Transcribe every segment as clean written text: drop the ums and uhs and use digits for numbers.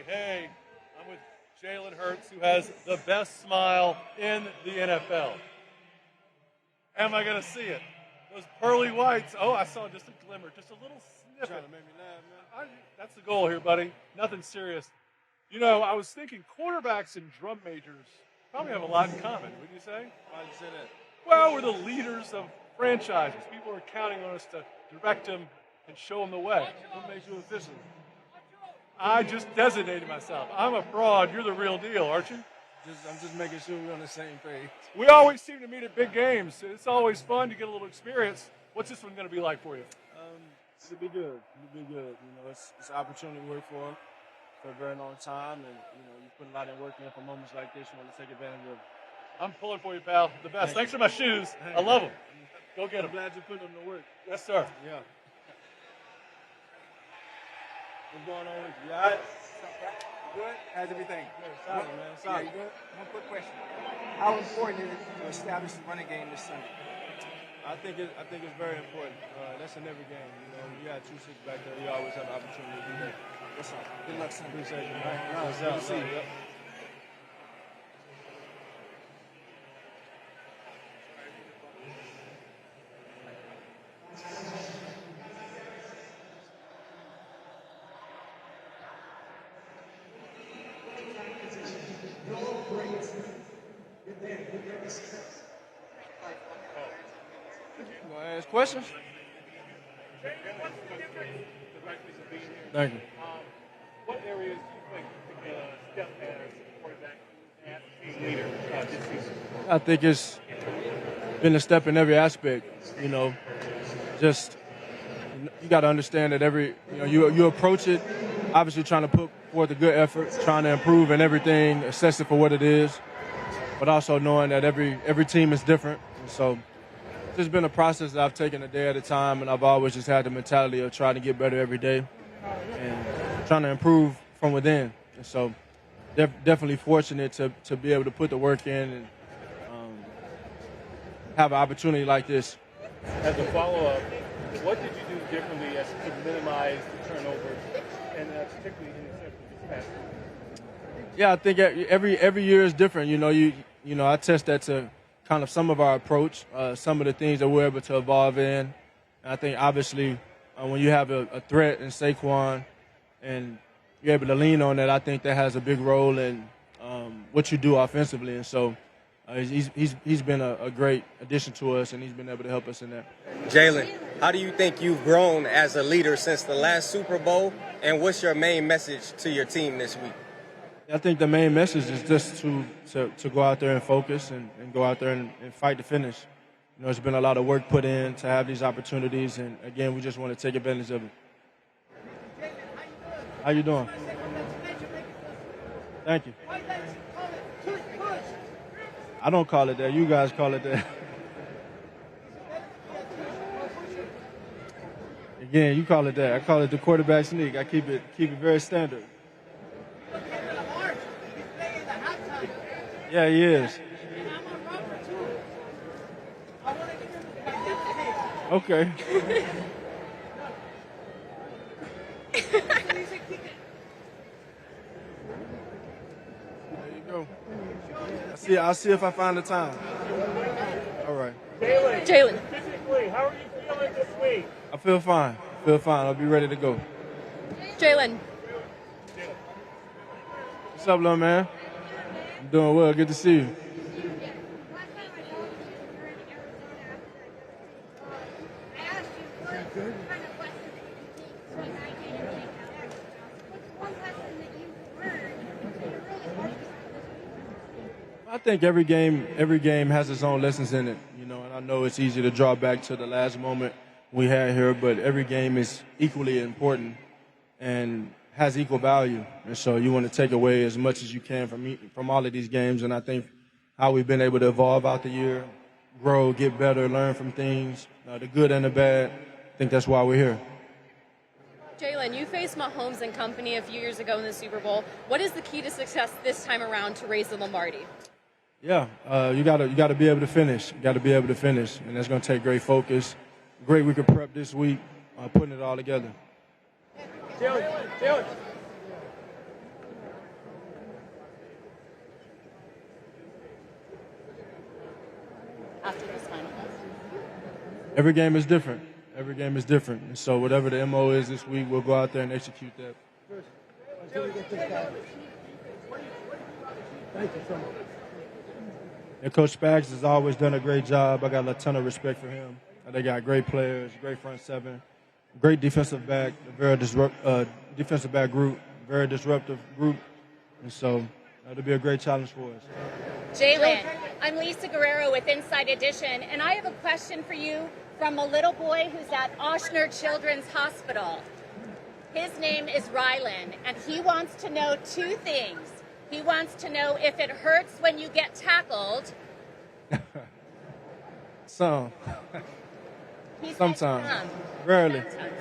Hey, I'm with Jalen Hurts, who has the best smile in the NFL. Am I going to see it? Those pearly whites. Oh, I saw just a glimmer, just a little snippet. Trying to make me laugh, man. That's the goal here, buddy. Nothing serious. You know, I was thinking quarterbacks and drum majors probably have a lot in common, wouldn't you say? Why'd you say that? Well, we're the leaders of franchises. People are counting on us to direct them and show them the way. What makes you official? I just designated myself. I'm a fraud. You're the real deal, aren't you? I'm just making sure we're on the same page. We always seem to meet at big games. It's always fun to get a little experience. What's this one going to be like for you? It'll be good. It'll be good. You know, it's an opportunity to work for a very long time, and you put a lot of work in for moments like this. You want to take advantage of it. I'm pulling for you, pal. The best. Thanks for my shoes. I love them. Go get them. I'm glad you put them to work. Yes, sir. Yeah. What's going on with you? You all right? Good? How's everything? Good. Solid, man. Solid. Yeah, you good? One quick question. How important is it to establish the running game this Sunday? I think it's very important. That's in every game. You know, you got 2-6 back there. You always have an opportunity to do that. What's up? Good luck, son. Appreciate you, man. Good to see you. Yep. You want to ask questions? Thank you. What areas do you think step as a quarterback and team leader this season? I think it's been a step in every aspect. You know, just you got to understand that you approach it, obviously trying to put forth a good effort, trying to improve in everything, assess it for what it is, but also knowing that every team is different. And so it's just been a process that I've taken a day at a time, and I've always just had the mentality of trying to get better every day and trying to improve from within. And so definitely fortunate to be able to put the work in and have an opportunity like this. As a follow-up, what did you do differently to minimize the turnovers, and particularly in the this past week? Yeah, I think every year is different. You know, I test that to kind of some of our approach, some of the things that we're able to evolve in. And I think obviously when you have a threat in Saquon and you're able to lean on that, I think that has a big role in what you do offensively. And so he's been a great addition to us, and he's been able to help us in that. Jalen, how do you think you've grown as a leader since the last Super Bowl, and what's your main message to your team this week? I think the main message is just to go out there and focus and go out there and fight to finish. You know, there's been a lot of work put in to have these opportunities, and again, we just want to take advantage of it. How you doing? Thank you. I don't call it that. You guys call it that. Again, you call it that. I call it the quarterback sneak. I keep it very standard. Yeah, he is. Okay. There you go. I'll see if I find the time. All right. Jalen, physically, how are you feeling this week? I feel fine. I'll be ready to go. Jalen. What's up, little man? I'm doing well. Good to see you. I think every game has its own lessons in it, you know, and I know it's easy to draw back to the last moment we had here, but every game is equally important and has equal value. And so you want to take away as much as you can from all of these games, and I think how we've been able to evolve out the year, grow, get better, learn from things, the good and the bad, I think that's why we're here. Jalen, you faced Mahomes and company a few years ago in the Super Bowl. What is the key to success this time around to raise the Lombardi? Yeah, you gotta be able to finish. You got to be able to finish, and that's going to take great focus. Great week of prep this week, putting it all together. Jalen. after this final? Every game is different. Every game is different. And so whatever the MO is this week, we'll go out there and execute that. And Coach Spags has always done a great job. I got a ton of respect for him. They got great players, great front seven, great defensive back, defensive back group, very disruptive group. And so it'll be a great challenge for us. Jalen, I'm Lisa Guerrero with Inside Edition, and I have a question for you from a little boy who's at Ochsner Children's Hospital. His name is Rylan, and he wants to know two things. He wants to know if it hurts when you get tackled. Some. He Sometimes. said some. Rarely. Sometimes.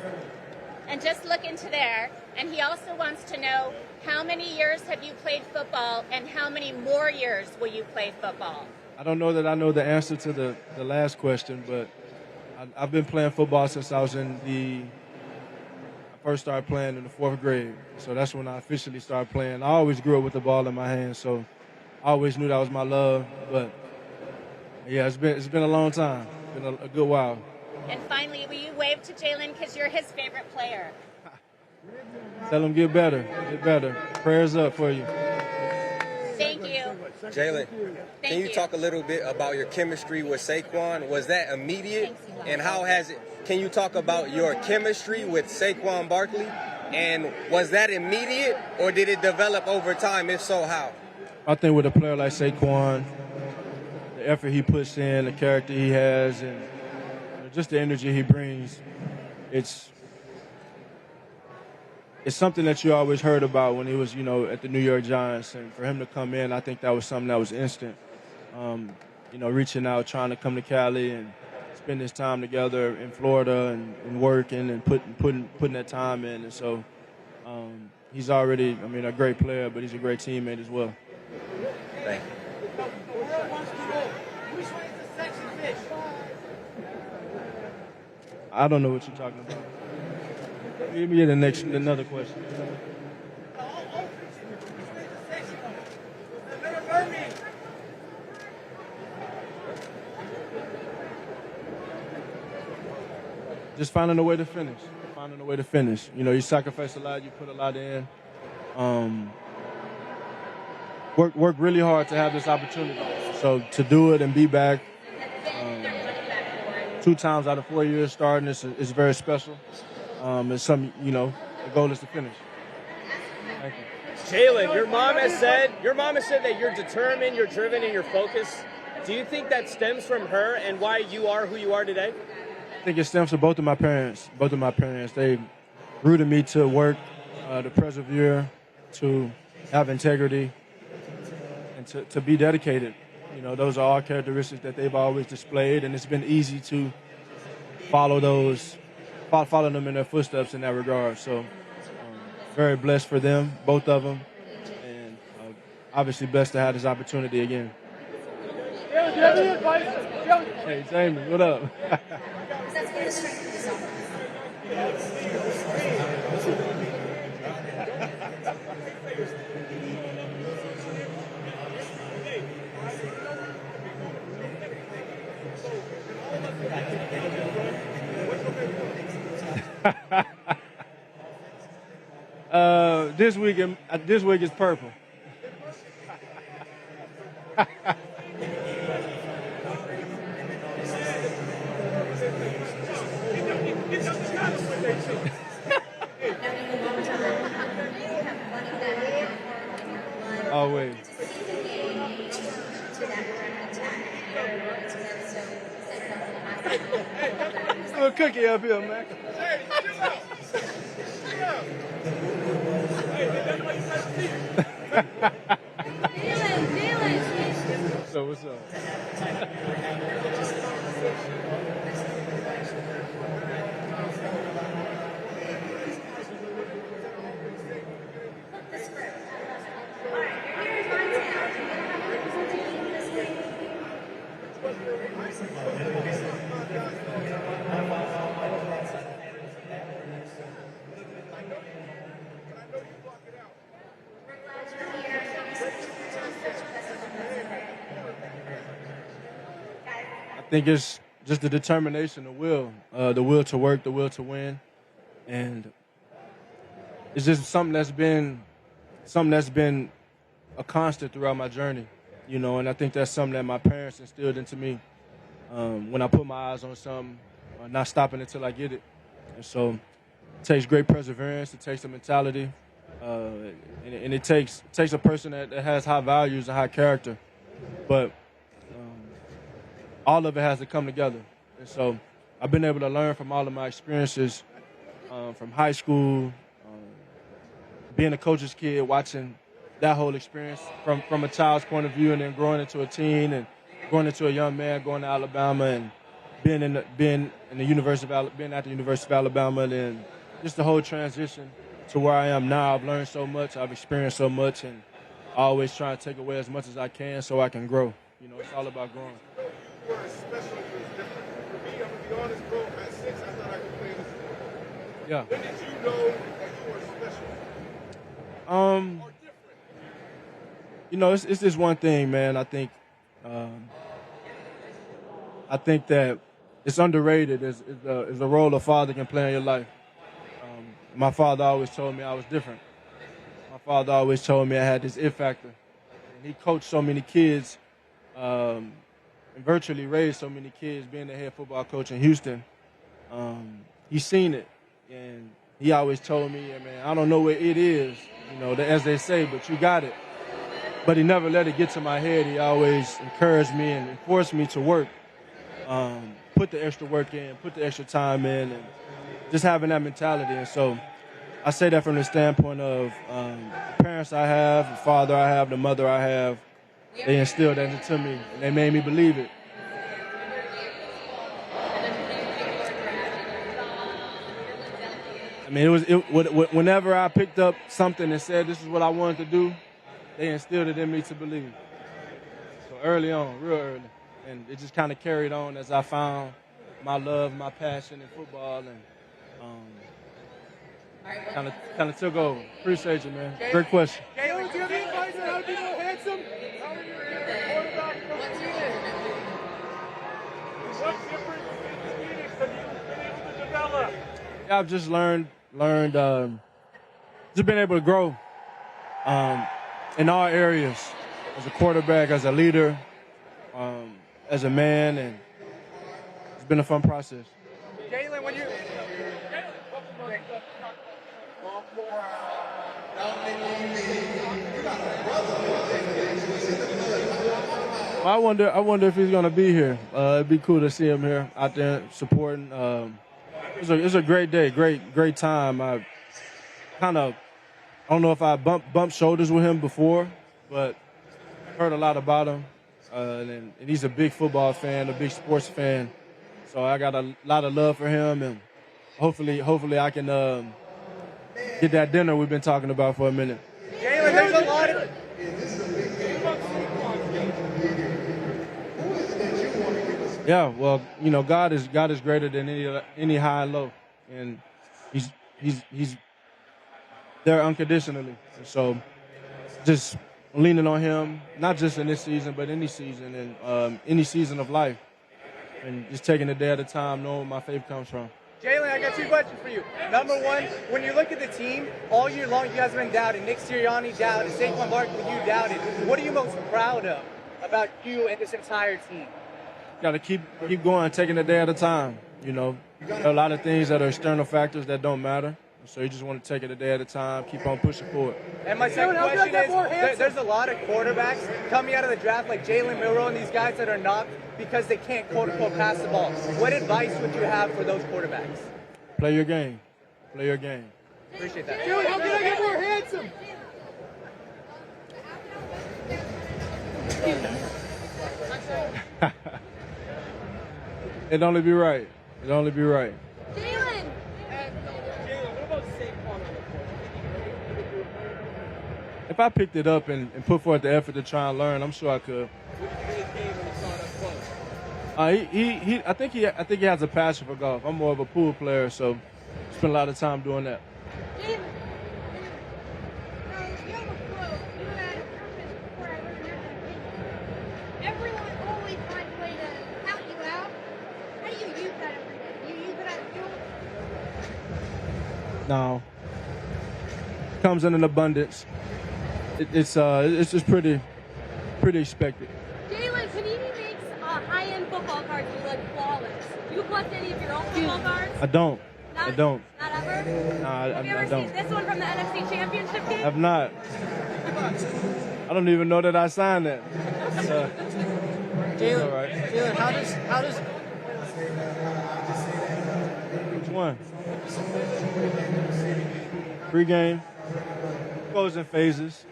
And just look into there. And he also wants to know how many years have you played football and how many more years will you play football? I don't know that I know the answer to the last question, but I've been playing football since I first started playing in the 4th grade. So that's when I officially started playing. I always grew up with the ball in my hands, so I always knew that was my love. But yeah, it's been a long time. It's been a good while. And finally, will you wave to Jalen because you're his favorite player? Tell him get better. Get better. Prayers up for you. Thank you. Jalen, can you talk a little bit about your chemistry with Saquon? Was that immediate? And how has it? Can you talk about your chemistry with Saquon Barkley? And was that immediate or did it develop over time? If so, how? I think with a player like Saquon, the effort he puts in, the character he has, and just the energy he brings, it's something that you always heard about when he was, at the New York Giants. And for him to come in, I think that was something that was instant. Reaching out, trying to come to Cali and spend his time together in Florida and working and putting that time in. And so he's already, a great player, but he's a great teammate as well. Thank you. I don't know what you're talking about. Give me another question. Just finding a way to finish. You sacrifice a lot, you put a lot in. Work really hard to have this opportunity. So to do it and be back 2 times out of 4 years starting is very special. It's something, the goal is to finish. Thank you. Jalen, your mom has said that you're determined, you're driven, and you're focused. Do you think that stems from her and why you are who you are today? I think it stems from both of my parents. They rooted me to work, to persevere, to have integrity, and to be dedicated. Those are all characteristics that they've always displayed, and it's been easy to follow them in their footsteps in that regard. So very blessed for them, both of them, and obviously blessed to have this opportunity again. Hey, Jamie, what up? This week is purple. Always. Little cookie up here, man. So what's up? think it's just the determination, the will to work, the will to win, and it's just something that's been a constant throughout my journey, you know. And I think that's something that my parents instilled into me when I put my eyes on something, not stopping until I get it. And so it takes great perseverance, it takes a mentality, and it takes a person that has high values and high character. But all of it has to come together. And so I've been able to learn from all of my experiences from high school, being a coach's kid, watching that whole experience from a child's point of view, and then growing into a teen and growing into a young man, going to Alabama and being at the University of Alabama, and then just the whole transition to where I am now. I've learned so much, I've experienced so much, and I always try to take away as much as I can so I can grow. You know, it's all about growing. You were especially different. For me, I'm going to be honest, bro, at 6, I thought I could play this. Yeah. When did you know that you were special? Or different? You know, it's this one thing, man. I think that it's underrated is the role a father can play in your life. My father always told me I was different. My father always told me I had this it factor. And he coached so many kids and virtually raised so many kids, being the head football coach in Houston. He's seen it. And he always told me, yeah, man, I don't know what it is, you know, as they say, but you got it. But he never let it get to my head. He always encouraged me and forced me to work, put the extra work in, put the extra time in, and just having that mentality. And so I say that from the standpoint of the parents I have, the father I have, the mother I have. They instilled that into me, and they made me believe it. I mean, whenever I picked up something and said this is what I wanted to do, they instilled it in me to believe. So early on, real early. And it just kind of carried on as I found my love, my passion in football, and kind of took over. Appreciate you, man. Great question. Jalen, do you have any advice on how to be more handsome? How are you quarterback from Sweden? What difference in Phoenix have you been able to develop? Yeah, I've just learned, just been able to grow in all areas, as a quarterback, as a leader, as a man, and it's been a fun process. Jalen, when you I wonder if he's gonna be here. It'd be cool to see him here out there supporting. It was a great day, great time. I don't know if I bumped shoulders with him before, but heard a lot about him. And he's a big football fan, a big sports fan. So I got a lot of love for him, and hopefully I can get that dinner we've been talking about for a minute. Jalen, there's a lot of Yeah, well, you know, God is greater than any high and low, and he's there unconditionally. And so just leaning on him, not just in this season, but any season and any season of life, and just taking a day at a time, knowing where my faith comes from. Jalen, I got 2 questions for you. Number one, when you look at the team, all year long you guys have been doubted. Nick Sirianni doubted, Saquon Barkley, you doubted. What are you most proud of about you and this entire team? Got to keep going, taking a day at a time. You know, there are a lot of things that are external factors that don't matter. So you just want to take it a day at a time, keep on pushing forward. And my second question is, there's a lot of quarterbacks coming out of the draft like Jalen Milroe and these guys that are knocked because they can't, quote-unquote, pass the ball. What advice would you have for those quarterbacks? Play your game. Play your game. Appreciate that. Jalen, how can I get more handsome? It'd only be right. It'd only be right. Jalen! What about Saquon on the court? If I picked it up and put forth the effort to try and learn, I'm sure I could. I think he has a passion for golf. I'm more of a pool player, so spend a lot of time doing that. Everyone always finds a way to count you out. No. Comes in an abundance. It's just pretty expected. Jalen, Panini makes high-end football cards look like flawless. Do you collect any of your own football cards? I don't. Not, I don't. Not ever? Nah, Have you ever I don't. seen this one from the NFC Championship game? I've not. I don't even know that I signed that. Jalen, all right. Jalen, how does Which one? Pregame goes in phases.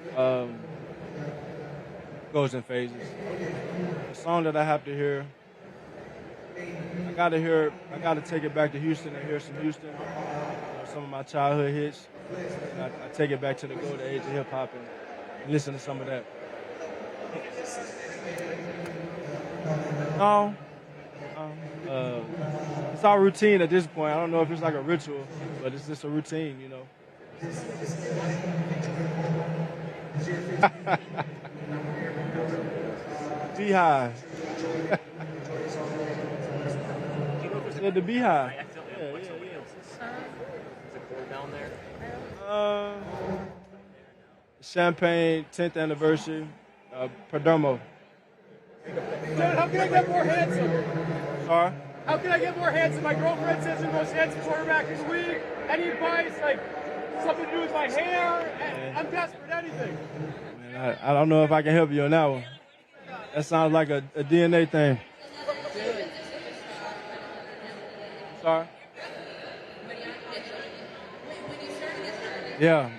Goes in phases. The song that I have to hear, I gotta take it back to Houston and hear some Houston. Some of my childhood hits. I take it back to the golden age of hip hop and listen to some of that. No. It's our routine at this point. I don't know if it's like a ritual, but it's just a routine, you know. Beehive. Yeah, the Beehive. Yeah. Champagne, 10th anniversary, Perdomo. How can I get more handsome? Sorry? How can I get more handsome? My girlfriend says I'm the most handsome quarterback in the league. Any advice? Like something to do with my hair? I'm desperate. Anything. Man, I don't know if I can help you on that one. That sounds like a DNA thing. Sorry? Yeah.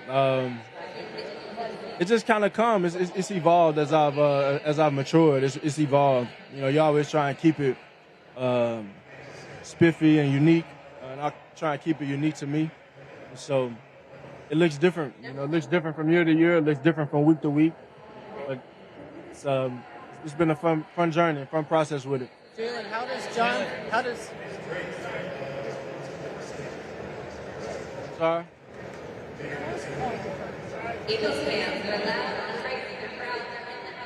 It just kind of comes. It's evolved as I've matured. It's evolved. You know, you always try and keep it spiffy and unique, and I try and keep it unique to me. And so it looks different. You know, it looks different from year to year. It looks different from week to week. But it's been a fun journey, fun process with it. Jalen, how does Sorry?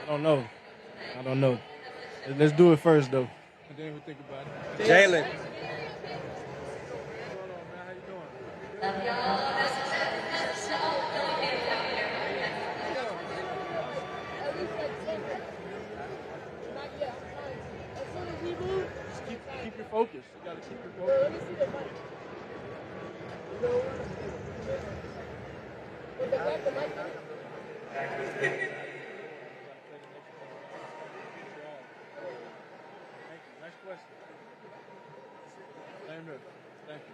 I don't know. Let's do it first, though. I didn't even think about it. Jalen. Just keep your focus. You gotta keep your focus. Next question.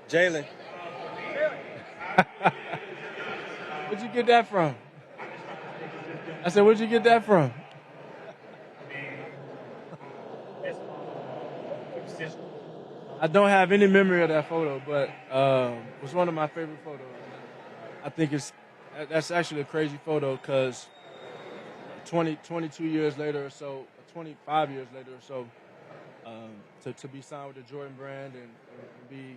Jalen. Where'd you get that from? I said, where'd you get that from? I don't have any memory of that photo, but it was one of my favorite photos. I think that's actually a crazy photo because 22 years later or so, 25 years later or so, to be signed with the Jordan brand and be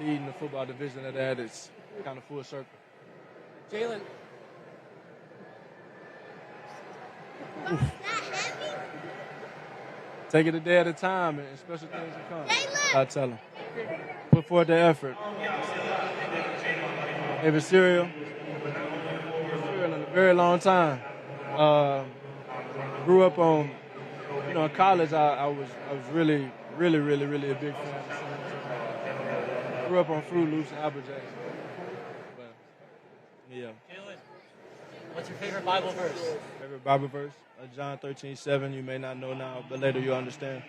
leading the football division of that, it's kind of full circle. Jalen? Take it a day at a time, and special things will come. I tell them. Put forth the effort. Favorite cereal? In a very long time. Grew up on, in college, I was really a big fan. Grew up on Fruit Loops and Apple Jacks. But, yeah. Jalen, what's your favorite Bible verse? Favorite Bible verse? John 13:7. You may not know now, but later you'll understand.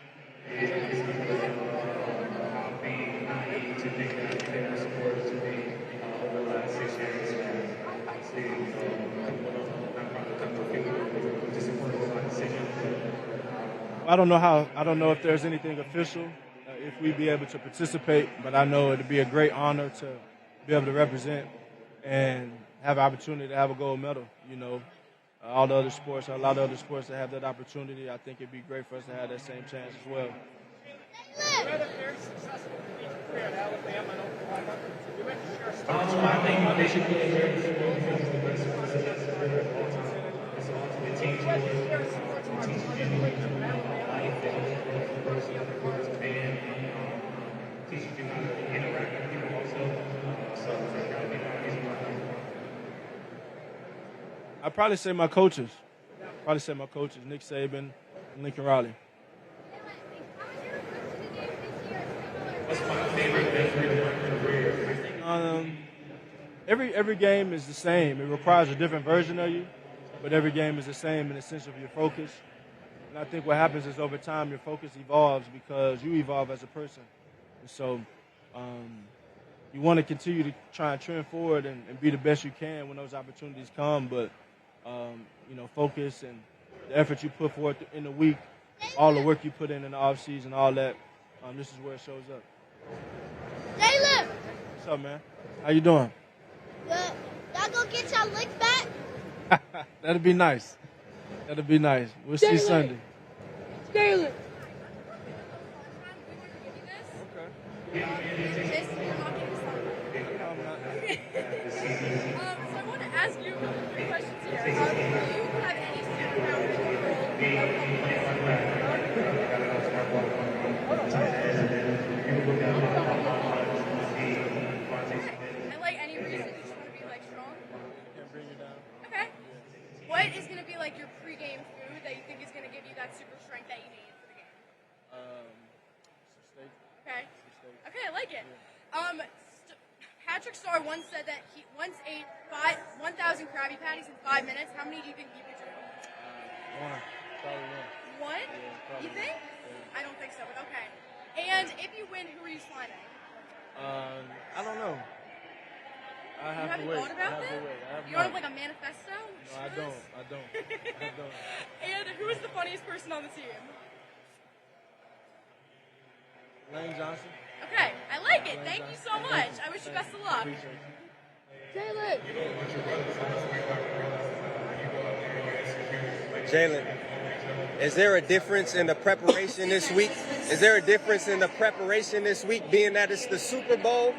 I don't know if there's anything official, if we'd be able to participate, but I know it'd be a great honor to be able to represent and have an opportunity to have a gold medal. You know, all the other sports, a lot of other sports that have that opportunity, I think it'd be great for us to have that same chance as well. You had a very successful collegiate career at Alabama and Oklahoma. You went to share I'd probably say my coaches. Nick Saban and Lincoln Riley. Every game is the same. It requires a different version of you, but every game is the same in the sense of your focus. And I think what happens is over time your focus evolves because you evolve as a person. And so you want to continue to try and trend forward and be the best you can when those opportunities come, but focus and the effort you put forth in the week, all the work you put in the offseason, all that, this is where it shows up. Jalen! What's up, man? How you doing? Good. Y'all go get y'all lick back? That'd be nice. We'll see Sunday. Jalen! So I want to ask you a couple quick questions here. Do you have any superpower I like any reason you just want to be like strong? Okay. What is going to be like your pregame food that you think is going to give you that super strength that you need for the game? Okay. Okay, I like it. Patrick Starr once said that he once ate 1,000 Krabby Patties in 5 minutes. How many do you think you could do? Probably one. One? Yeah, You think? Yeah. I don't think so, but okay. And if you win, who are you slamming? I don't know. I You have haven't to wait. thought about this? You don't have like a manifesto? No, I don't. And who is the funniest person on the team? Lane Johnson. Okay, I like it. Thank you so much. I wish you best of luck. Jalen, is there a difference in the preparation this week? Being that it's the Super Bowl?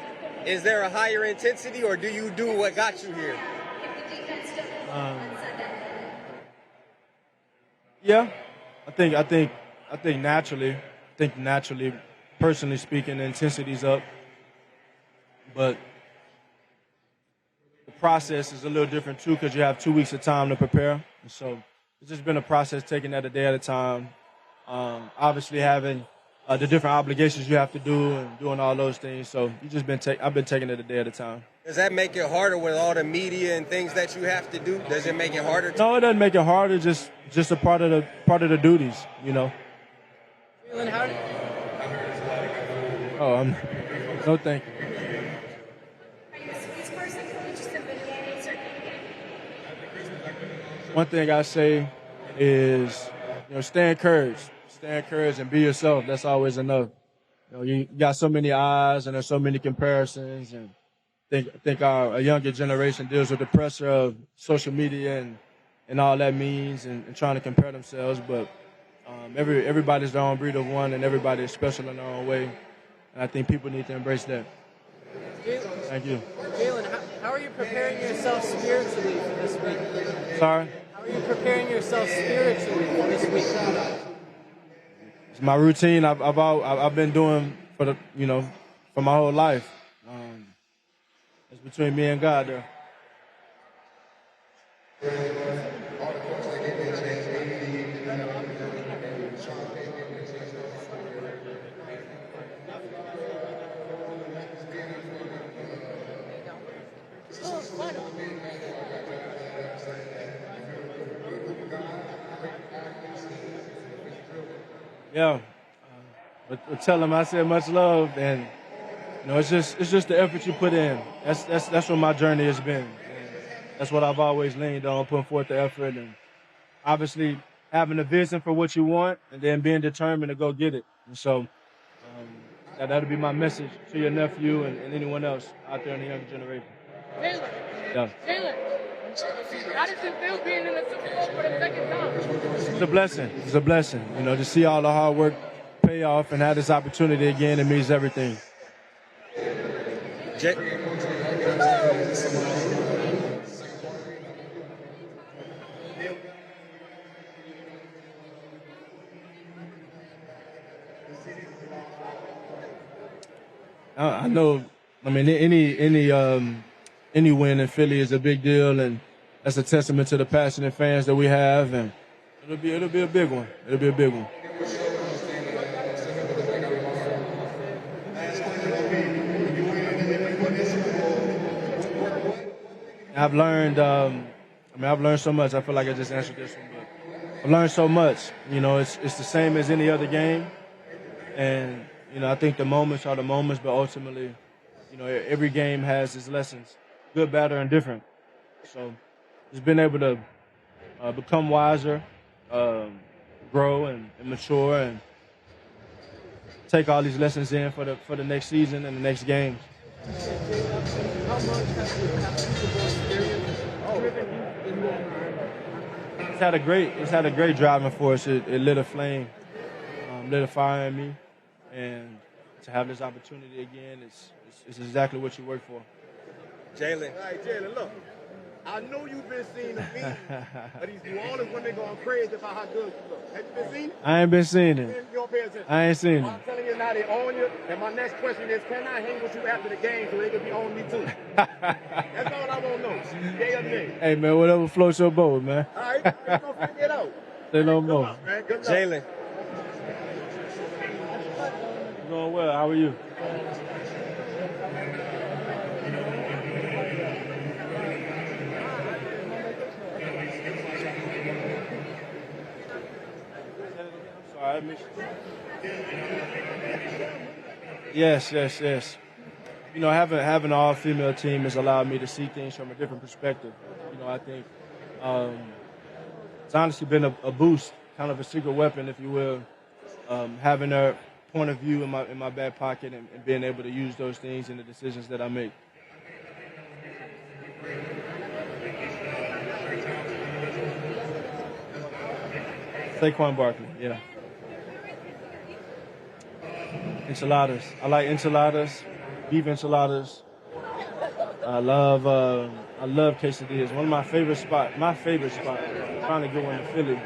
Is there a higher intensity, or do you do what got you here? Yeah, I think naturally, personally speaking, the intensity's up, but the process is a little different too because you have 2 weeks of time to prepare. And so it's just been a process, taking that a day at a time. Obviously, having the different obligations you have to do and doing all those things. So I've been taking it a day at a time. Does that make it harder with all the media and things that you have to do? Does it make it harder? No, it doesn't make it harder. Just a part of the duties, you know. Jalen, how did no thank you. One thing I say is, stay encouraged and be yourself. That's always enough. You got so many eyes and there's so many comparisons, and I think our younger generation deals with the pressure of social media and all that means and trying to compare themselves. But everybody's their own breed of one, and everybody is special in their own way. And I think people need to embrace that. Thank you. Jalen, how are you preparing yourself spiritually for this week? Sorry? How are you preparing yourself spiritually for this week? It's my routine. I've been doing for my whole life. It's between me and God there. Yeah, but tell him I said much love, and it's just the effort you put in. That's what my journey has been. And that's what I've always leaned on, putting forth the effort, and obviously having a vision for what you want, and then being determined to go get it. And so that'll be my message to your nephew and anyone else out there in the younger generation. Jalen! Yeah. Jalen! How does it feel being in the Super Bowl for the second time? It's a blessing. It's a blessing. To see all the hard work pay off and have this opportunity again, it means everything. I know I mean, any win in Philly is a big deal, and that's a testament to the passionate fans that we have, and it'll be a big one. It'll be a big one. I've learned. I've learned so much. I feel like I just answered this one, but I've learned so much. You know, it's the same as any other game, and you know, I think the moments are the moments, but ultimately, you know, every game has its lessons, good, bad, or indifferent. So, just being able to become wiser, grow and mature, and take all these lessons in for the next season and the next games. How much has the Super Bowl experience driven you in your mind? It's had a great driving force. It lit a flame, lit a fire in me, and to have this opportunity again, it's exactly what you work for. Jalen. All right, Jalen, look. I know you've been seeing the memes of these New Orleans women going crazy about how good you look. Have you been seeing it? I ain't been seeing it. You don't pay attention. I ain't seen I'm it. telling you now, they own you. And my next question is, can I hang with you after the game so they can be on me too? That's all I want to know. Yay or nay? Hey, man, whatever floats your boat, man. All right, we're going to figure it out. Say no Good more. luck, man. Good luck. Jalen. Doing well. How are you? Sorry, I missed you. Yes. You know, having an all-female team has allowed me to see things from a different perspective. You know, I think it's honestly been a boost, kind of a secret weapon, if you will, having their point of view in my back pocket and being able to use those things in the decisions that I make. Saquon Barkley, yeah. Enchiladas. I like enchiladas, beef enchiladas. I love quesadillas. One of my favorite spot, trying to go into Philly,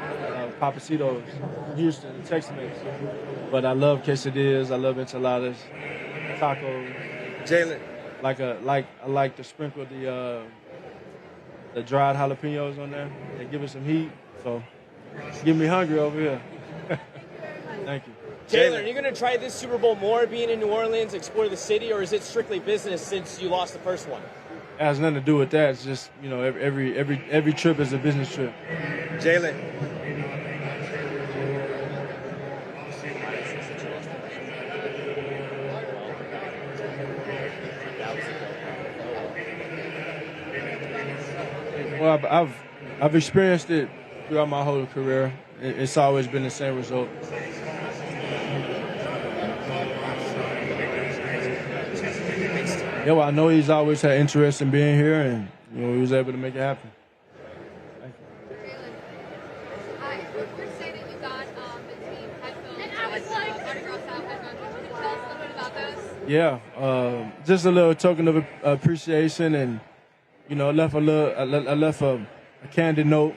Papacitos, Houston, Tex-Mex. But I love quesadillas. I love enchiladas, tacos. Jalen. I like to sprinkle the dried jalapenos on there. They give it some heat. So, get me hungry over here. Thank you. Jalen, are you going to try this Super Bowl more, being in New Orleans, explore the city, or is it strictly business since you lost the first one? It has nothing to do with that. It's just, you know, every trip is a business trip. Jalen. Well, I've experienced it throughout my whole career. It's always been the same result. Yeah, well, I know he's always had interest in being here, and you know, he was able to make it happen. Thank you. You're saying that you got the team headphones and autographs out headphones. Can you tell us a little bit about those? Yeah, just a little token of appreciation, and you know, I left a candid note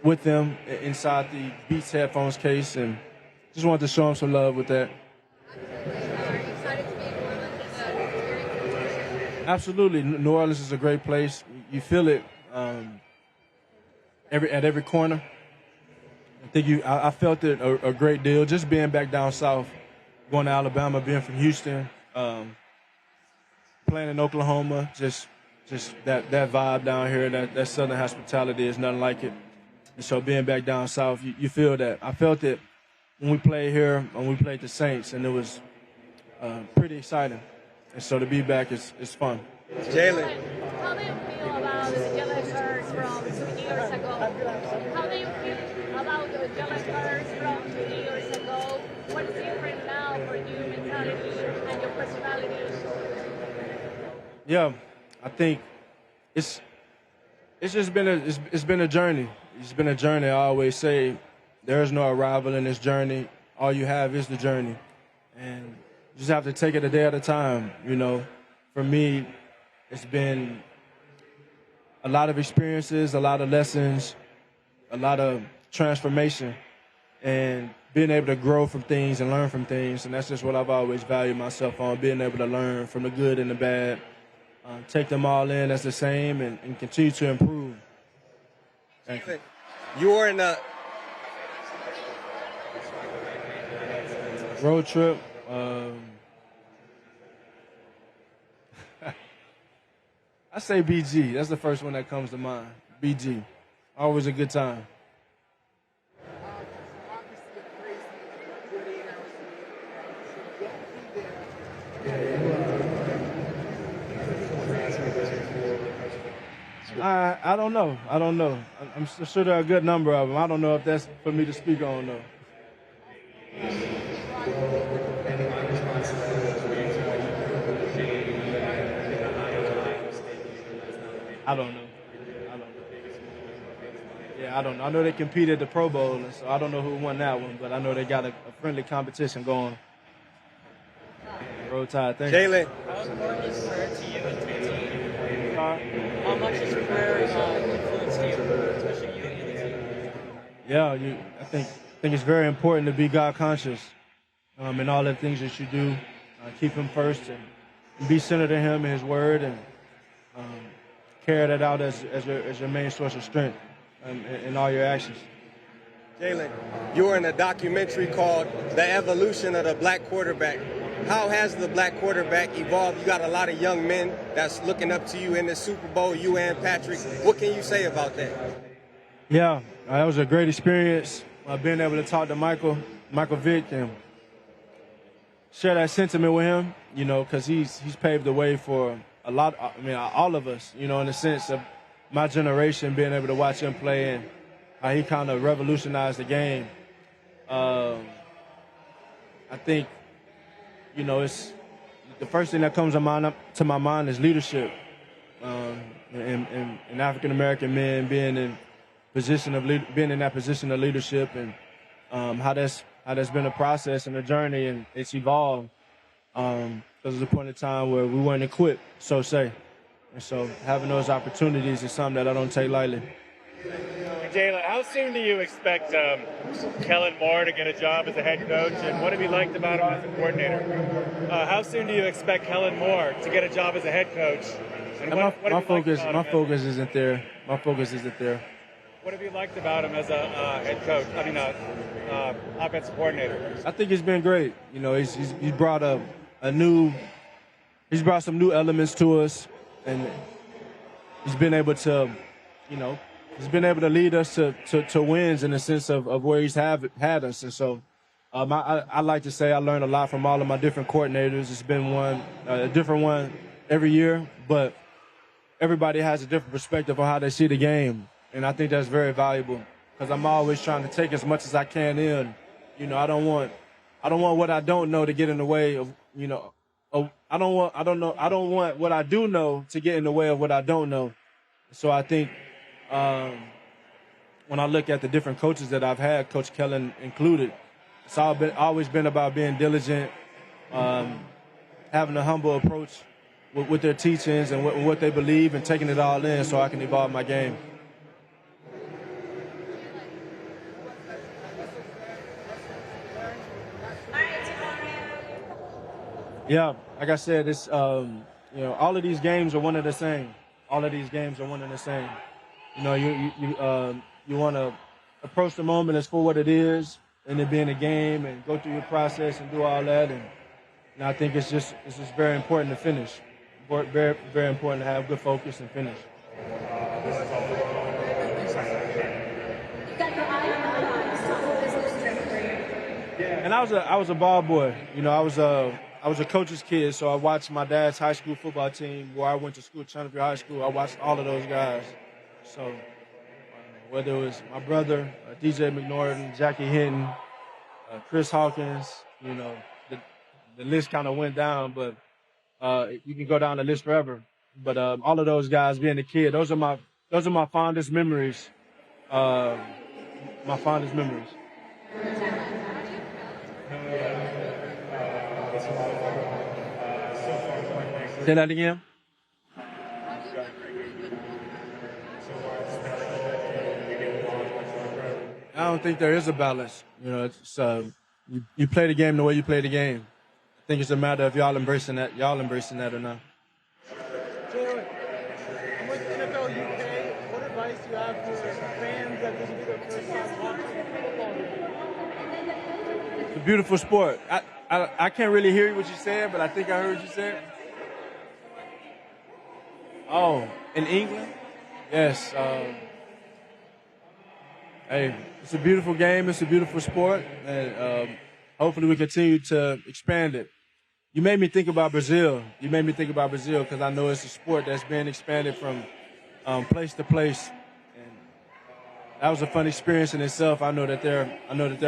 with them inside the Beats headphones case, and just wanted to show them some love with that. Absolutely. New Orleans is a great place. You feel it at every corner. I felt it a great deal. Just being back down south, going to Alabama, being from Houston, playing in Oklahoma, just that vibe down here, that Southern hospitality is nothing like it. And so being back down south, you feel that. I felt it when we played here, when we played the Saints, and it was pretty exciting. And so to be back is fun. Jalen. How do you feel about Jalen Hurts from 2 years ago? How do you feel about Jalen Hurts from 2 years ago? What's different now for your mentality and your personality? Yeah, I think it's just been a journey. It's been a journey. I always say there is no arrival in this journey. All you have is the journey, and you just have to take it a day at a time. You know, for me, it's been a lot of experiences, a lot of lessons, a lot of transformation and being able to grow from things and learn from things. And that's just what I've always valued myself on, being able to learn from the good and the bad, take them all in as the same, and continue to improve. Thank you. You were in a road trip. I say BG. That's the first one that comes to mind. BG. Always a good time. I don't know. I'm sure there are a good number of them. I don't know if that's for me to speak on, though. I don't know. Yeah, I don't know. I know they competed at the Pro Bowl, and so I don't know who won that one, but I know they got a friendly competition going. Roll Tide, thank you. Jalen. How's Marcus prayer to you and to the team? How much is prayer influenced you, especially you and the team? Yeah, I think it's very important to be God conscious in all the things that you do. Keep Him first and be centered in Him and His Word, and carry that out as your main source of strength in all your actions. Jalen, you were in a documentary called The Evolution of the Black Quarterback. How has the black quarterback evolved? You got a lot of young men that's looking up to you in the Super Bowl, you and Patrick. What can you say about that? Yeah, that was a great experience. Being able to talk to Michael Vick and share that sentiment with him, because he's paved the way for all of us, in the sense of my generation being able to watch him play and how he kind of revolutionized the game. I think, it's the first thing that comes to my mind is leadership, and African American men being in that position of leadership, and how that's been a process and a journey, and it's evolved. There was a point in time where we weren't equipped, so say, and so having those opportunities is something that I don't take lightly. Jalen, how soon do you expect Kellen Moore to get a job as a head coach, and what have you liked about him as a coordinator? How soon do you expect Kellen Moore to get a job as a head coach? And my focus isn't there. My focus isn't there. What have you liked about him as a head coach? Offensive coordinator. I think it's been great. He's brought he's brought some new elements to us, and he's been able to, lead us to wins in the sense of where he's had us. And so I like to say I learned a lot from all of my different coordinators. It's been a different one every year, but everybody has a different perspective on how they see the game. And I think that's very valuable, because I'm always trying to take as much as I can in. I don't want what I don't know to get in the way of, I don't want what I do know to get in the way of what I don't know. So I think when I look at the different coaches that I've had, Coach Kellen included, it's always been about being diligent, having a humble approach with their teachings and what they believe, and taking it all in so I can evolve my game. Yeah, like I said, it's all of these games are one and the same. All of these games are one and the same. You want to approach the moment as for what it is, and it being a game, and go through your process and do all that. And I think it's just very important to finish. Very, very important to have good focus and finish. And I was a ball boy. I was a coach's kid, so I watched my dad's high school football team where I went to school, Chandler High School. I watched all of those guys. So whether it was my brother, DJ McNorton, Jackie Hinton, Chris Hawkins, the list kind of went down, but you can go down the list forever. But all of those guys, being a kid, those are my fondest memories. My fondest memories. Say that again. I don't think there is a balance. You know, it's you play the game the way you play the game. I think it's a matter of y'all embracing that or not. Jalen, I'm with NFL UK. What advice do you have for fans that this will be their first time watching football? It's a beautiful sport. I can't really hear what you said, but I think I heard you say. Oh, in England? Yes. Hey, it's a beautiful game. It's a beautiful sport, and hopefully we continue to expand it. You made me think about Brazil. Because I know it's a sport that's been expanded from place to place. And that was a fun experience in itself. I know that they're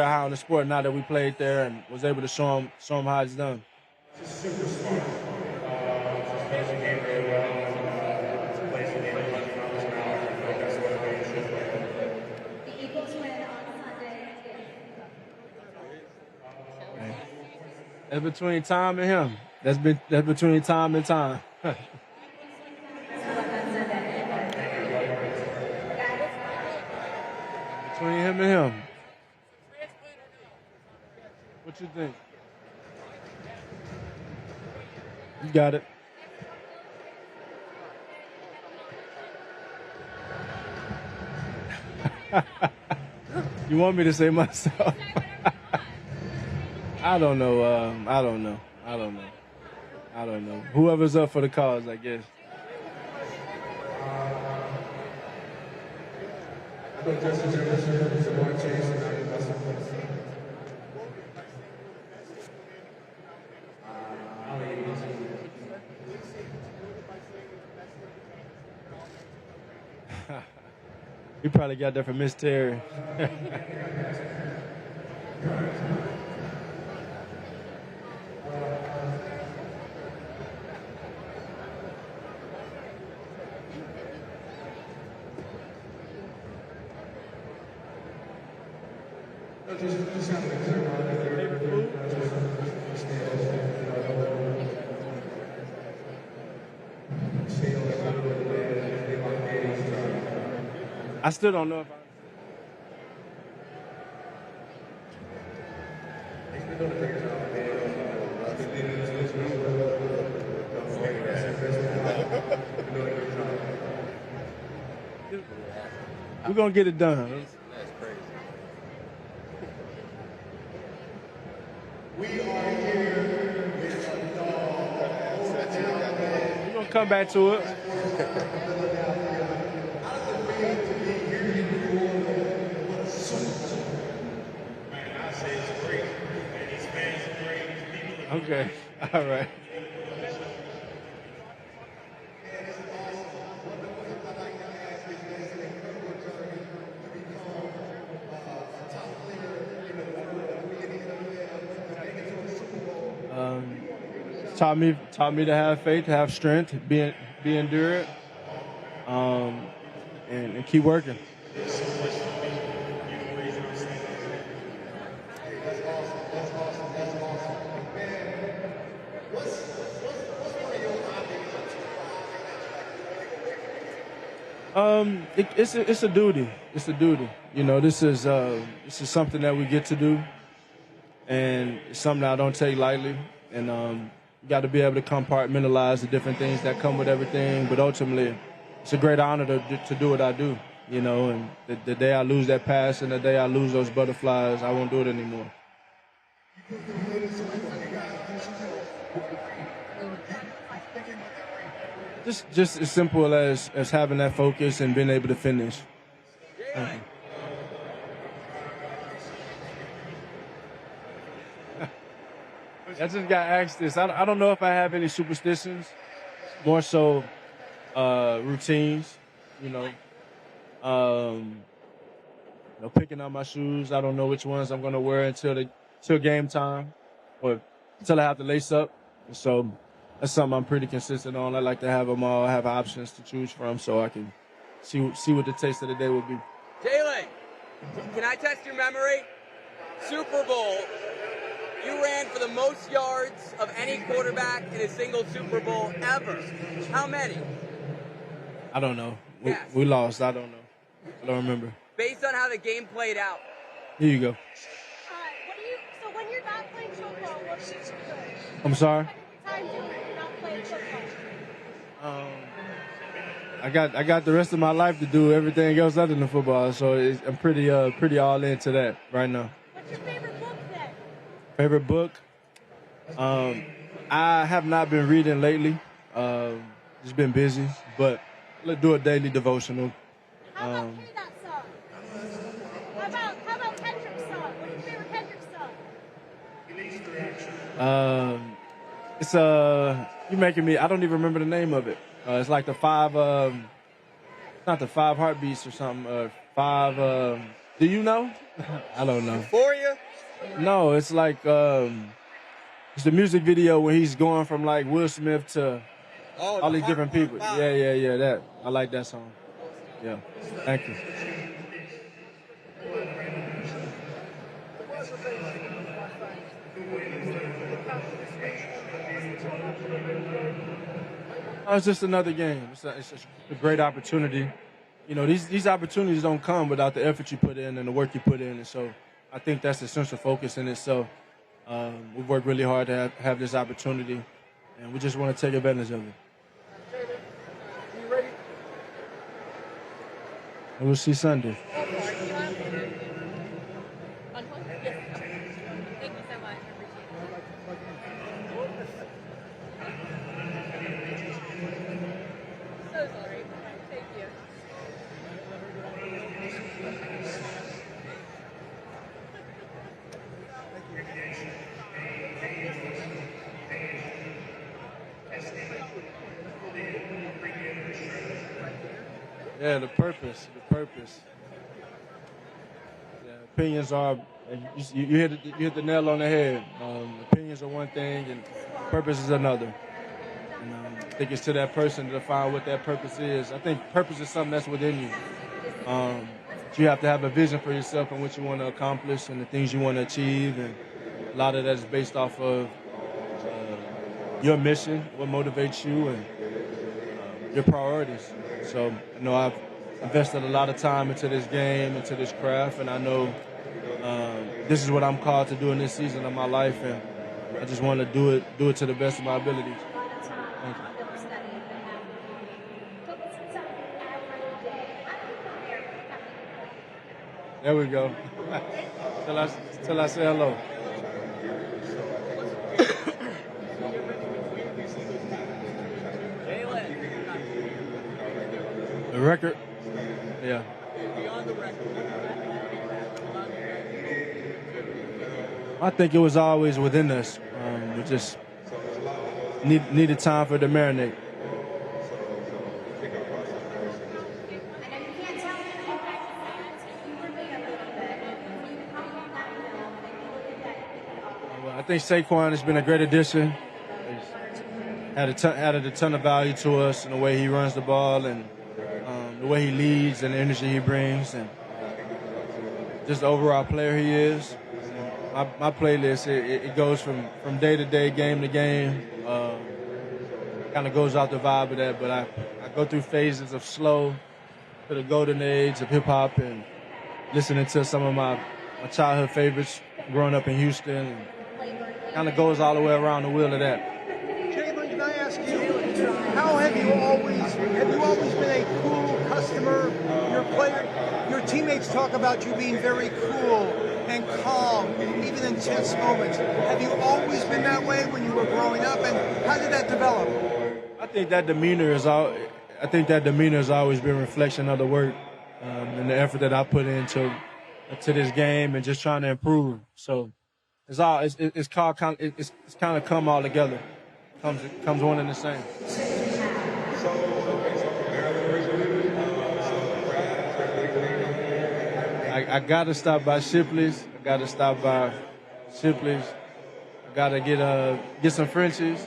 high on the sport now that we played there and was able to show them how it's done. Super smart. Plays the game very well. Plays the game much The Eagles win on Sunday. That's between Tom and him. That's between Tom and Tom. Between him and him. What you think? You got it. You want me to say myself? I don't know. Whoever's up for the cause, I guess. You probably got that from Miss Terry. I still don't know if we're gonna get it done. That's crazy. We're gonna come back to it. Okay, all right. Taught me to have faith, to have strength, be endured, and keep working. It's a duty. It's a duty. You know, this is something that we get to do, and it's something that I don't take lightly. And you got to be able to compartmentalize the different things that come with everything. But ultimately, it's a great honor to do what I do. You know, and the day I lose that passion, the day I lose those butterflies, I won't do it anymore. Just as simple as having that focus and being able to finish. I just got asked this. I don't know if I have any superstitions, more so routines. Picking out my shoes. I don't know which ones I'm going to wear until game time, or until I have to lace up. So that's something I'm pretty consistent on. I like to have them all, have options to choose from, so I can see what the taste of the day will be. Jalen, can I test your memory? Super Bowl, you ran for the most yards of any quarterback in a single Super Bowl ever. How many? I don't know. We lost. I don't know. I don't remember. Based on how the game played out, Here you go. So when you're not playing football, what do you do? I'm sorry. What do you spend your time doing when you're not playing football? I got the rest of my life to do everything else other than football, so I'm pretty all into that right now. What's your favorite book then? Favorite book? I have not been reading lately. Just been busy, but let's do a daily devotional. How about Hear That Song? How about Kendrick's song? What's your favorite Kendrick song? It's you're making me. I don't even remember the name of it. It's like the five. Not the 5 heartbeats or something. 5. Do you know? I don't know. Euphoria? No, it's like it's the music video where he's going from like Will Smith to all these different people. Yeah. That I like that song. Yeah. Thank you. It's just another game. It's a great opportunity. You know, these opportunities don't come without the effort you put in and the work you put in. And so I think that's the central focus in it. So we've worked really hard to have this opportunity, and we just want to take advantage of it. You ready? And we'll see Sunday. Thank you so much. So sorry. Thank you. Yeah, the purpose. Yeah, opinions are, you hit the nail on the head. Opinions are one thing and purpose is another. And I think it's to that person to define what that purpose is. I think purpose is something that's within you. You have to have a vision for yourself and what you want to accomplish and the things you want to achieve. And a lot of that is based off of your mission, what motivates you, and your priorities. So, you know, I've invested a lot of time into this game, into this craft, and I know this is what I'm called to do in this season of my life, and I just want to do it to the best of my abilities. Thank you. There we go. Till I say hello. The record? Yeah. Beyond the record. I think it was always within us. We just needed time for it to marinate. I think Saquon has been a great addition. He's added a ton of value to us in the way he runs the ball and the way he leads and the energy he brings, and just the overall player he is. My playlist, it goes from day to day, game to game. Kind of goes out the vibe of that, but I go through phases of slow to the golden age of hip hop and listening to some of my childhood favorites growing up in Houston. Kind of goes all the way around the wheel of that. Jalen, can I ask you, how have you always been a cool customer? Your teammates talk about you being very cool and calm, even in tense moments. Have you always been that way when you were growing up, and how did that develop? I think that demeanor has always been a reflection of the work and the effort that I put into this game and just trying to improve. So it's kind of come all together. Comes one and the same. I gotta stop by Shipley's. I gotta get some Frenchies.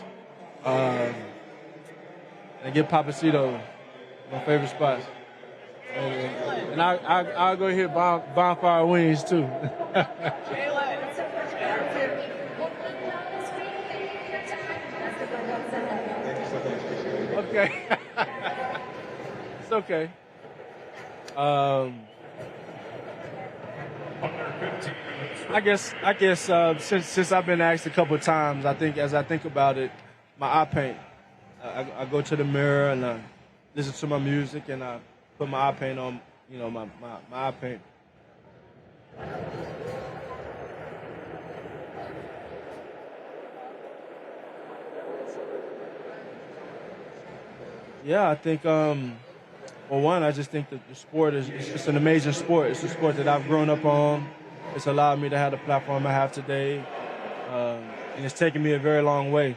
And get Papacito, my favorite spots. And I'll go hit Bonfire Wings too. Okay. It's okay. I guess since I've been asked a couple of times, I think as I think about it, my eye paint. I go to the mirror and I listen to my music and I put my eye paint on, my eye paint. Yeah, I think, well, one, I just think that the sport it's an amazing sport. It's a sport that I've grown up on. It's allowed me to have the platform I have today, and it's taken me a very long way.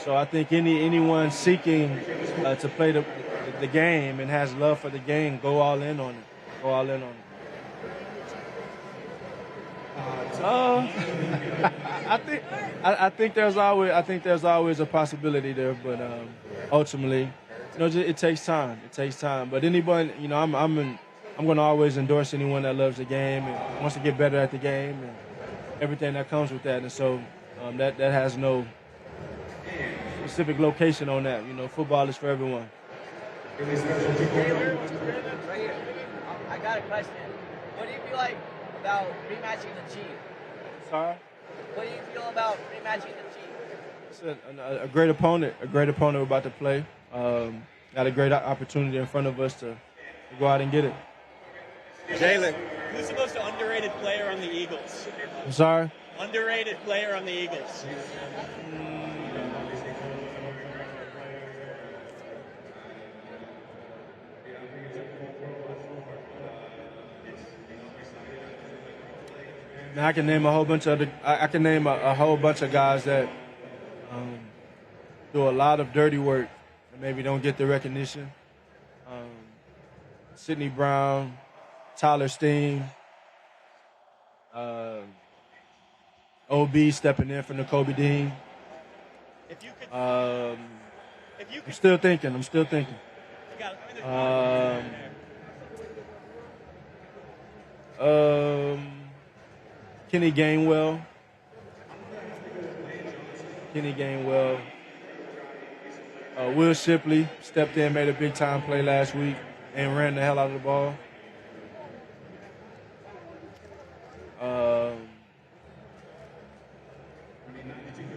So I think anyone seeking to play the game and has love for the game, go all in on it. Go all in on it. I think there's always a possibility there, but ultimately, it takes time. It takes time. But anyone, I'm going to always endorse anyone that loves the game and wants to get better at the game and everything that comes with that. And so that has no specific location on that. Football is for everyone. Right here. I got a question. What do you feel like about rematching the Chiefs? Sorry? What do you feel about rematching the Chiefs? It's a great opponent. A great opponent we're about to play. Got a great opportunity in front of us to go out and get it. Jalen. Who's the most underrated player on the Eagles? I'm sorry? Underrated player on the Eagles. Now I can name a whole bunch of a whole bunch of guys that do a lot of dirty work and maybe don't get the recognition. Sidney Brown, Tyler Steen, OB stepping in for N'Kobe Dean. I'm still thinking. Kenny Gainwell. Will Shipley stepped in, made a big time play last week, and ran the hell out of the ball.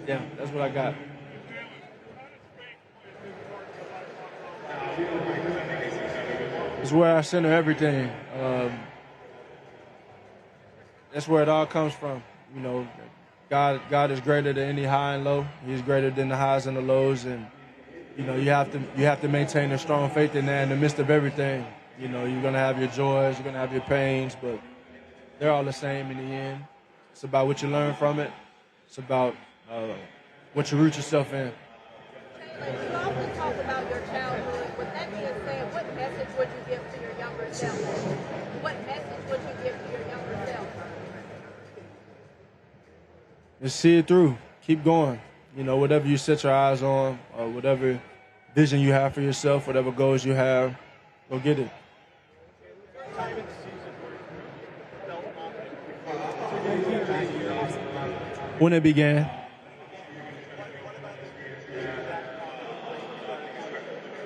Yeah, that's what I got. It's where I center everything. That's where it all comes from. God is greater than any high and low. He's greater than the highs and the lows, and you have to maintain a strong faith in that in the midst of everything. You're gonna have your joys, you're gonna have your pains, but they're all the same in the end. It's about what you learn from it. It's about what you root yourself in. You often talk about your childhood. With that being said, what message would you give to your younger self? What message would you give to your younger self? Just see it through. Keep going. Whatever you set your eyes on, or whatever vision you have for yourself, whatever goals you have, go get it. When it began.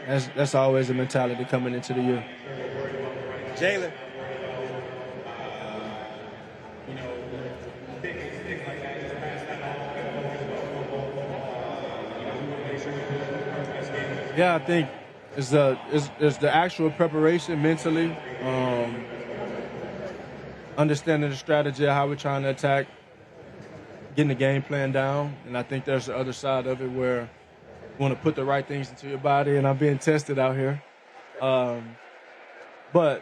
That's always the mentality coming into the year. Jalen. Yeah, I think it's the actual preparation mentally, understanding the strategy of how we're trying to attack, getting the game plan down, and I think there's the other side of it where you want to put the right things into your body, and I'm being tested out here. But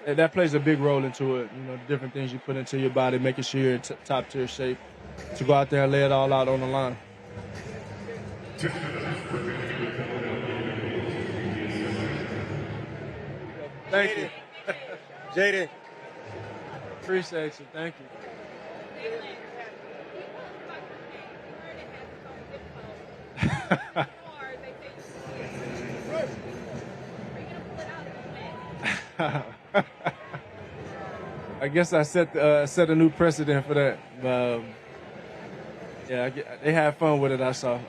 that plays a big role into it, the different things you put into your body, making sure you're in top-tier shape to go out there and lay it all out on the line. Thank you. Jaden. Appreciate you. Thank you. I guess I set a new precedent for that. Yeah, they had fun with it. I saw.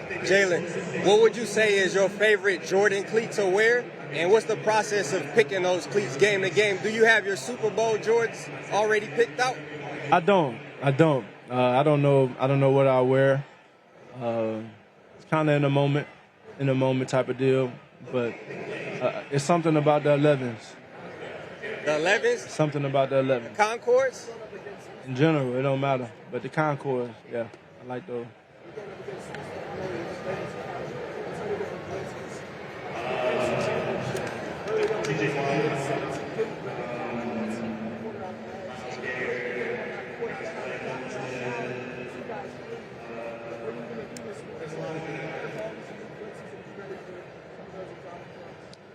Jalen, what would you say is your favorite Jordan cleat to wear, And what's the process of picking those cleats game to game? Do you have your Super Bowl Jordans already picked out? I don't. I don't know what I'll wear. It's kind of in the moment type of deal. But it's something about the 11s. The 11s? Something about the 11s. Concords? In general, it don't matter. But the Concords, yeah, I like those.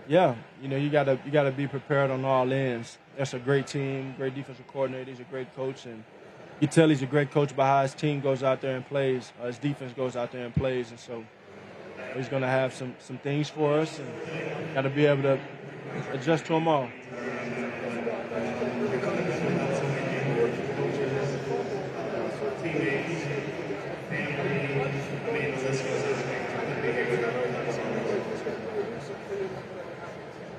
Yeah, you gotta be prepared on all ends. That's a great team, great defensive coordinator. He's a great coach, and you tell he's a great coach by how his team goes out there and plays. His defense goes out there and plays, and so he's gonna have some things for us, and gotta be able to adjust to them all.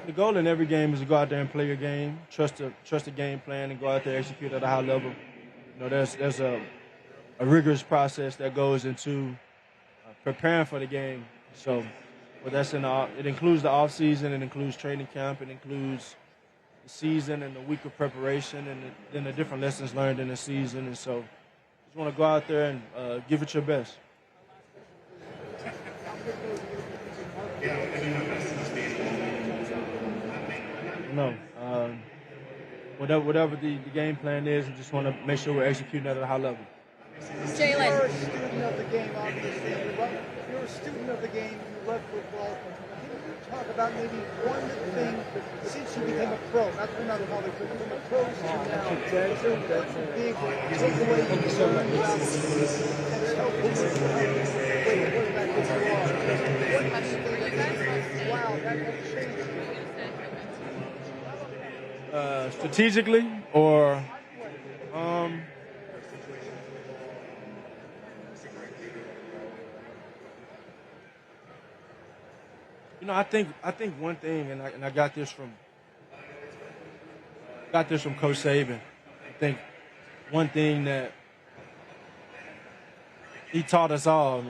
The goal in every game is to go out there and play your game, trust the game plan, and go out there and execute at a high level. There's a rigorous process that goes into preparing for the game. So, but it includes the off season, it includes training camp, it includes the season and the week of preparation, and then the different lessons learned in the season. And so, just want to go out there and give it your best. No. Whatever the game plan is, we just want to make sure we're executing at a high level. Jalen. You're a student of the game, obviously. You're a student of the game. You love football. Can you talk about maybe one thing since you became a pro, not another Hollywood, but from a pro to now? What's a big takeaway you learned about the game that's helped you play the quarterback that you are? What have you learned? Wow, that has changed. Strategically, or I think one thing, and I got this from Coach Saban. I think one thing that he taught us all,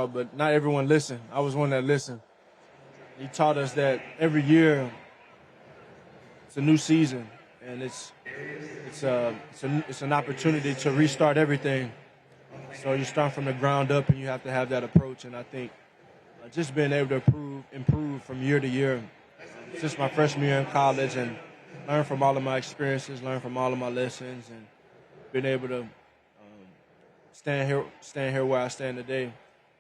but not everyone listened. I was one that listened. He taught us that every year it's a new season, and it's an opportunity to restart everything. So you start from the ground up, and you have to have that approach. And I think just being able to improve from year to year, since my freshman year in college, and learn from all of my experiences, learn from all of my lessons, and being able to stand here where I stand today,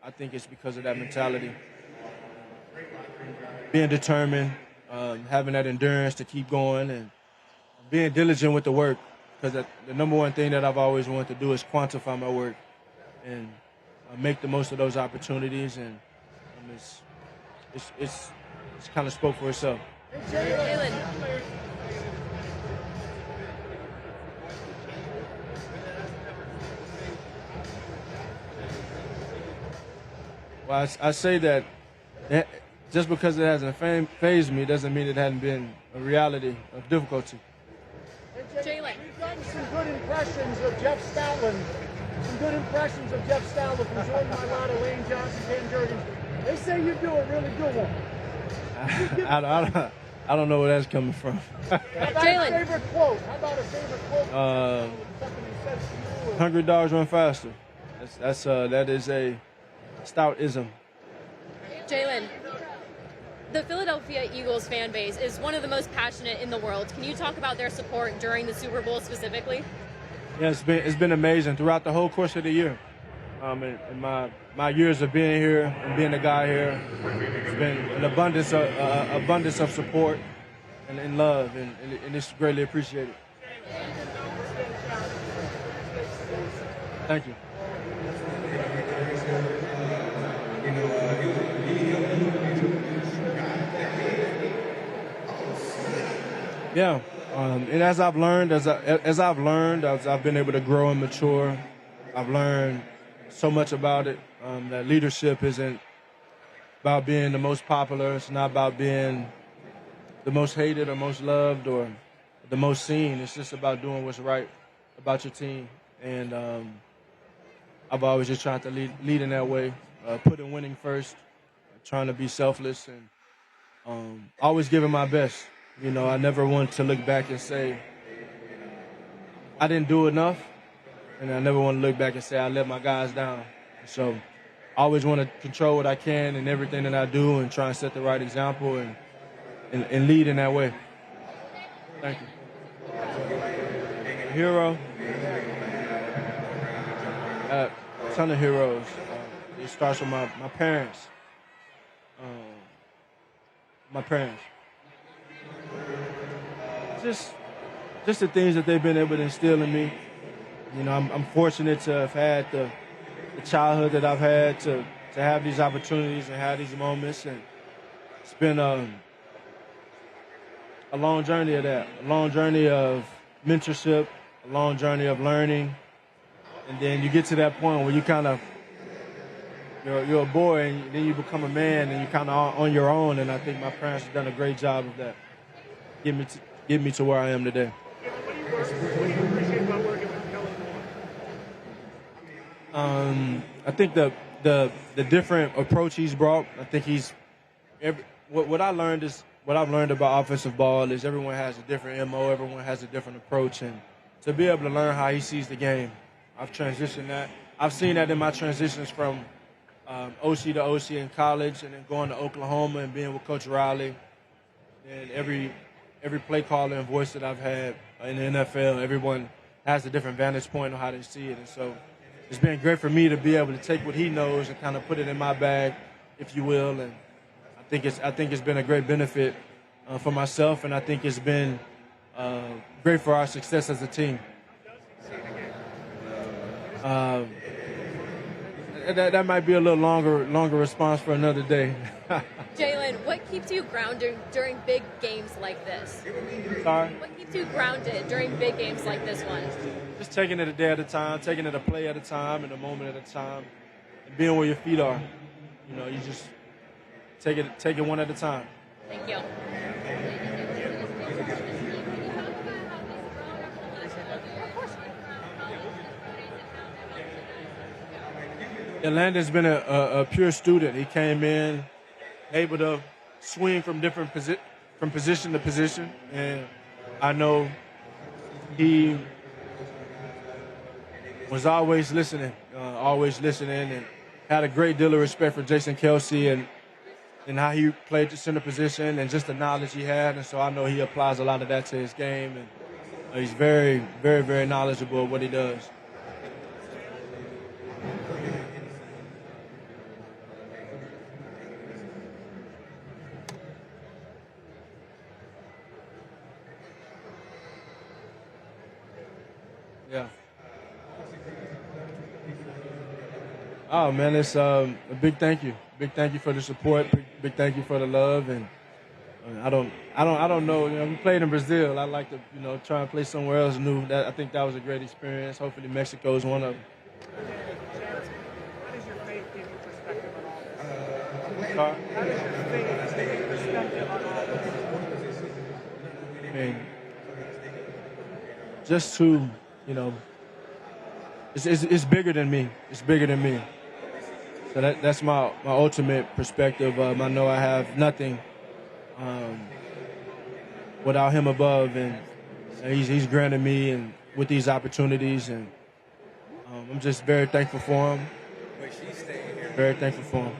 I think it's because of that mentality, being determined. Having that endurance to keep going, and being diligent with the work, because the number one thing that I've always wanted to do is quantify my work and make the most of those opportunities, and it's kind of spoke for itself. Jalen. Well, I say that just because it hasn't fazed me doesn't mean it hadn't been a reality of difficulty. Jalen. We've gotten some good impressions of Jeff Stoutland. From Jordan Mailata, Lane Johnson, Ken Jurgens. They say you do a really good one. I don't know where that's coming from. How about a favorite quote? Something he says to you? Hungry dogs run faster. That is a Stoutism. Jalen. The Philadelphia Eagles fan base is one of the most passionate in the world. Can you talk about their support during the Super Bowl specifically? Yeah, it's been amazing throughout the whole course of the year. In my years of being here and being a guy here, it's been an abundance of support and love, and it's greatly appreciated. Thank you. Yeah, and as I've been able to grow and mature, I've learned so much about it. That leadership isn't about being the most popular. It's not about being the most hated or most loved or the most seen. It's just about doing what's right about your team. And I've always just tried to lead in that way, putting winning first, trying to be selfless, and always giving my best. You know, I never want to look back and say I didn't do enough, and I never want to look back and say I let my guys down. So I always want to control what I can in everything that I do and try and set the right example and lead in that way. Thank you. Hero. A ton of heroes. It starts with my parents. My parents. Just the things that they've been able to instill in me. You know, I'm fortunate to have had the childhood that I've had to have these opportunities and have these moments, and it's been a long journey of that, a long journey of mentorship, a long journey of learning, and then you get to that point where you kind of you're a boy and then you become a man and you kind of on your own, and I think my parents have done a great job of that, get me to where I am today. What do you appreciate about working with Kellen Moore? I think the different approach he's brought. I think what I've learned about offensive ball is everyone has a different MO, everyone has a different approach, and to be able to learn how he sees the game, I've transitioned that. I've seen that in my transitions from OC to OC in college, and then going to Oklahoma and being with Coach Riley, and every play caller and voice that I've had in the NFL, everyone has a different vantage point on how they see it, and so it's been great for me to be able to take what he knows and kind of put it in my bag, if you will. And I think it's been a great benefit for myself, and I think it's been great for our success as a team. That might be a little longer response for another day. Jalen, what keeps you grounded during big games like this? Sorry? What keeps you grounded during big games like this one? Just taking it a day at a time, taking it a play at a time, and a moment at a time, and being where your feet are. You know, you just take it one at a time. Thank you. Landon's been a pure student. He came in able to swing from different from position to position, and I know he was always listening, and had a great deal of respect for Jason Kelsey and how he played the center position and just the knowledge he had, and so I know he applies a lot of that to his game, and he's very, very, very knowledgeable of what he does. Yeah. Oh man, it's a big thank you. Big thank you for the support. Big thank you for the love. And I don't know. You know, we played in Brazil. I'd like to, try and play somewhere else new. I think that was a great experience. Hopefully Mexico is one of them. How does your faith give you perspective on all this? Sorry? How does your faith give you perspective on all this? I mean, just to, it's bigger than me. It's bigger than me. So that's my ultimate perspective. I know I have nothing without him above, and he's granted me and with these opportunities, and I'm just very thankful for him. Very thankful for him.